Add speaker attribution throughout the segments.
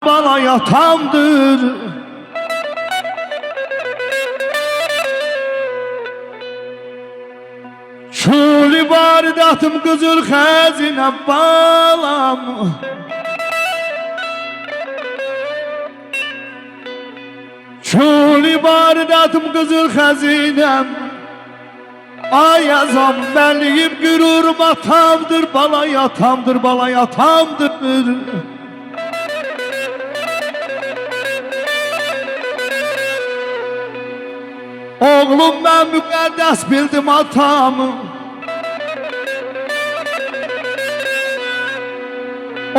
Speaker 1: bala yatamdır. Şuli varidatım kızıl xəzinə balam. Şuli varidatım kızıl xəzinəm. Ayazam mənim qürurum atamdır, bala yatamdır, bala yatamdır. Oğlum mən müqəddəs bildim atamı.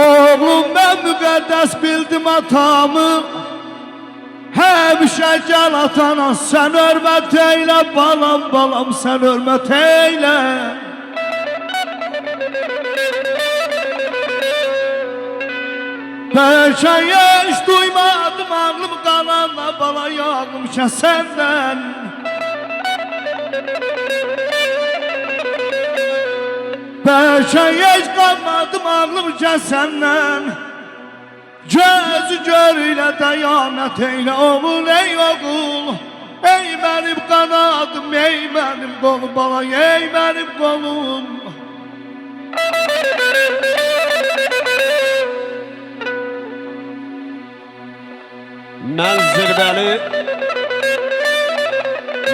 Speaker 1: Oğlum mən müqəddəs bildim atamı. Həmişə gəl atana, sən hörmət eylə, balam, balam, sən hörmət eylə. Bəlkə heç duymadım ağlım qalanla, bala yağmışa səndən. Bəlkə heç qalmadım ağlımca səndən. Gözü görüyle dayanət eylə oğul, ey oğul. Ey mənim qanadım, ey mənim qolum, bala, ey mənim qolum.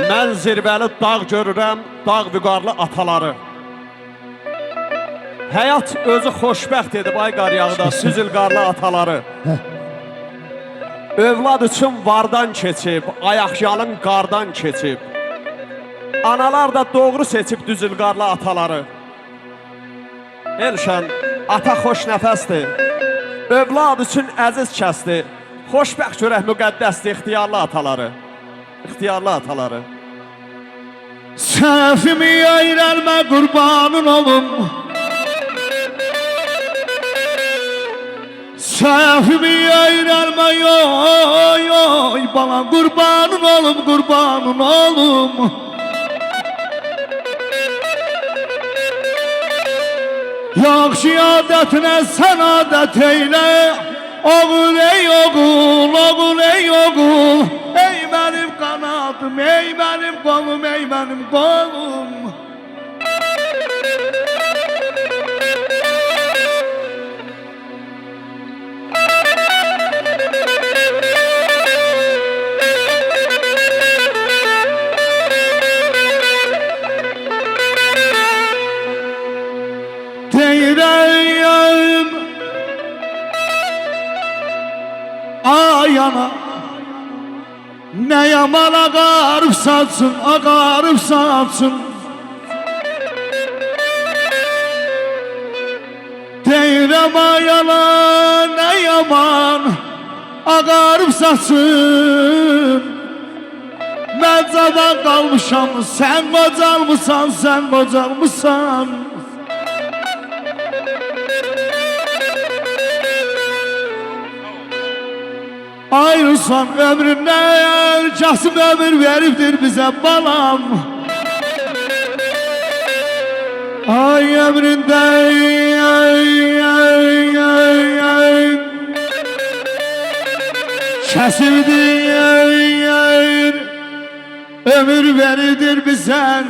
Speaker 2: Mən zirvəli dağ görürəm, dağ vüqarlı ataları. Həyat özü xoşbəxt edib ay qar yağda, süzülqarlı ataları. Övlad üçün vardan keçib, ayaqyalın qardan keçib. Analar da doğru seçib düzülqarlı ataları. Elşən, ata xoş nəfəsdir, övlad üçün əziz kəsdir. Xoşbəxt görək müqəddəsdir ixtiyarlı ataları. İxtiyarlı ataları.
Speaker 1: Səhvimi ayrəlmə qurbanın olum. Səhvimi ayrəlmə yoy yoy, bala qurbanın olum, qurbanın olum. Yaxşı adətinə sən adət eylə. Oğul ey oğul, oğul ey oğul. Ey mənim qanadım, ey mənim qolum, ey mənim qolum. Deyirəm ayana, nə yaman ağarıb saçın, ağarıb saçın. Deyirəm ayana, nə yaman ağarıb saçın. Mən cavan qalmışam, sən qocalmısan, sən qocalmısan. Ayrılsan ömründən, Kasım ömür veribdir bizə balam. Ay ömründən, Kasım'dir, ömür veribdir bizən.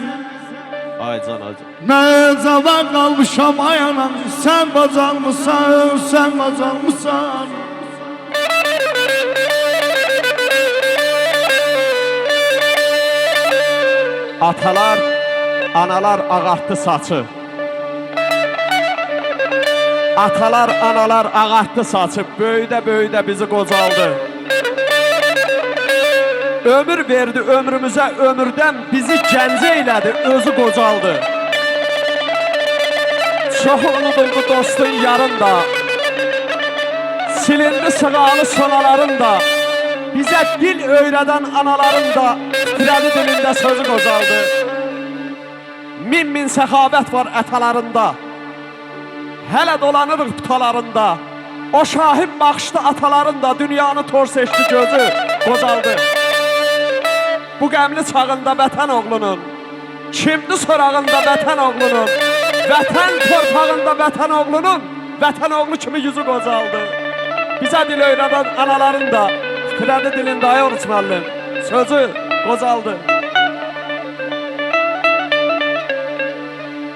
Speaker 2: Ay can, ay can.
Speaker 1: Mən cavan qalmışam ay anam, sən qocalmısan, sən qocalmısan.
Speaker 2: Atalar, analar ağartdı saçı. Atalar, analar ağartdı saçı. Böyüdə bizi qocaldı. Ömür verdi ömrümüzə, ömürdən bizi gəncə elədi, özü qocaldı. Çox unuduldu dostun yarında, silindi sığalı sonaların da. Bizə dil öyrədən anaların da titrədi dilində sözü qocaldı. Min səxavət var ətalarında, hələ dolanırıq putalarında. O şahid baxışlı ataların da dünyanı tor seçdi gözü qocaldı. Bu qəmli çağında vətən oğlunun, kimdi sorağında vətən oğlunun, vətən torpağında vətən oğlunun, vətən oğlu kimi yüzü qocaldı. Bize dil öğreten anaların da Titredi dilinde ay Oruç müəllim. Sözü qocaldı.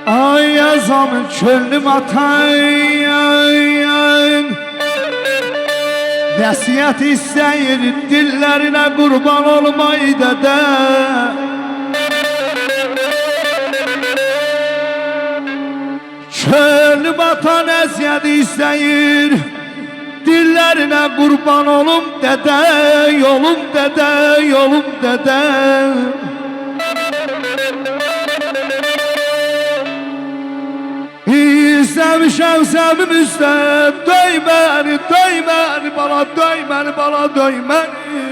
Speaker 1: Ay yazamın çöllüm atayın, nəsiyyət istəyir dillərinə qurban olmay dədə. Çöllüm ata nəsiyyət istəyir dillərinə qurban olum dədə, yolum dədə, yolum dədə. İstəmişəm səmim üstə, döyməni, döyməni, bala döyməni, bala döyməni.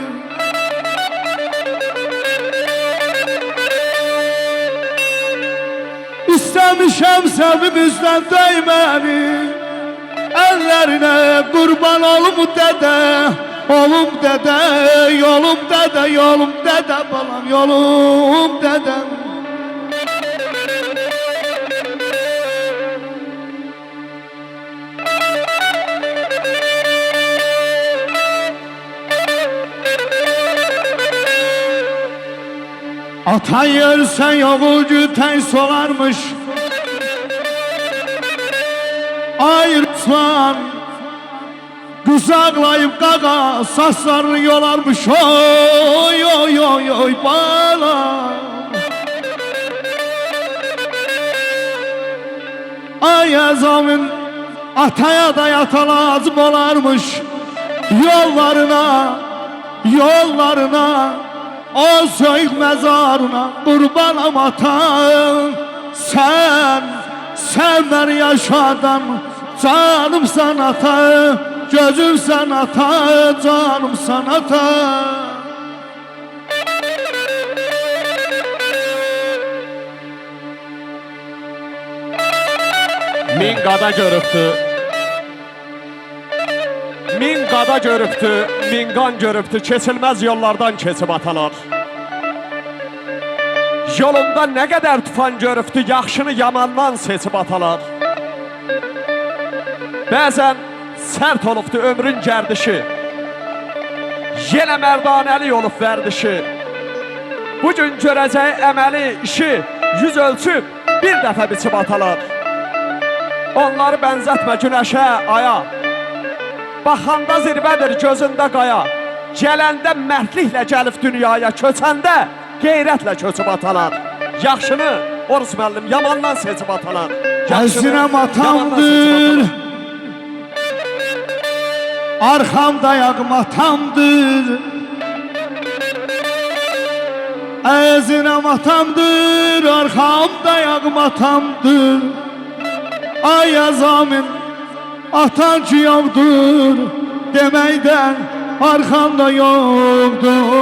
Speaker 1: İstəmişəm səmim üstə, döyməni, əllərinə qurban olum dədə, olum dədə, yolum dədə, yolum dədə, balam yolum dədə. Ata yersen yoğucu ten solarmış, ayırsan kuzaklayıp kaka saçlarını yolarmış. Oy oy oy oy balam. Ay yazamın ataya da yata lazım olarmış. Yollarına, yollarına, o söyük mezarına kurbanım atan. Sen beni yaşadan, canımsan ata, gözümsen ata, canımsan ata.
Speaker 2: Min qada görübdü. Min qada görübdü, min qan görübdü, keçilməz yollardan keçib atalar. Yolunda nə qədər tufan görübdü, yaxşını yamandan seçib atalar. Bəzən sərt olubdu ömrün gərdişi, yenə mərdanəli olub vərdişi. Bugün görəcəyi əməli işi yüz ölçüb bir dəfə biçib atalar. Onları bənzətmə günəşə, aya, baxanda zirvədir gözündə qaya, gələndə mərdliklə gəlib dünyaya, köçəndə qeyrətlə köçüb atalar. Yaxşını Oruç müəllim yamandan seçib atalar.
Speaker 1: Əzrəm atamdır, arxamda yağım atamdır. Əzrəm atamdır, arxamda yağım atamdır. Ay yazamın atan ki yoktur deməkdən arxamda yoktur.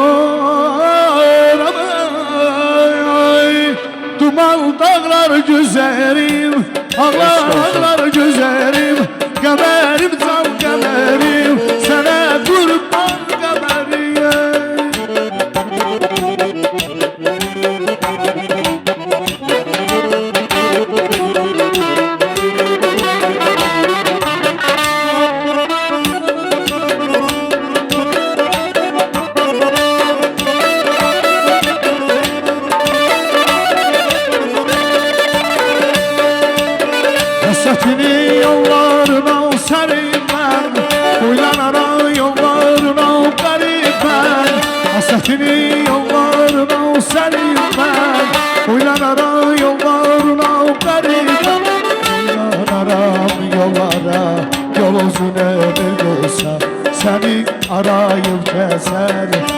Speaker 1: Ay, duman dağlar güzelim, ağlar güzelim, qəmərim can qəmərim, sənə qurban qəmərim. Həsətini yollarına sərim mən, Uylanaram yollarına qərib mən. Həsətini yollarına sərim mən, Uylanaram yollarına qərib mən. Uylanaram yollara, yol uzun ömür qoysa, səni arayıb gəzər.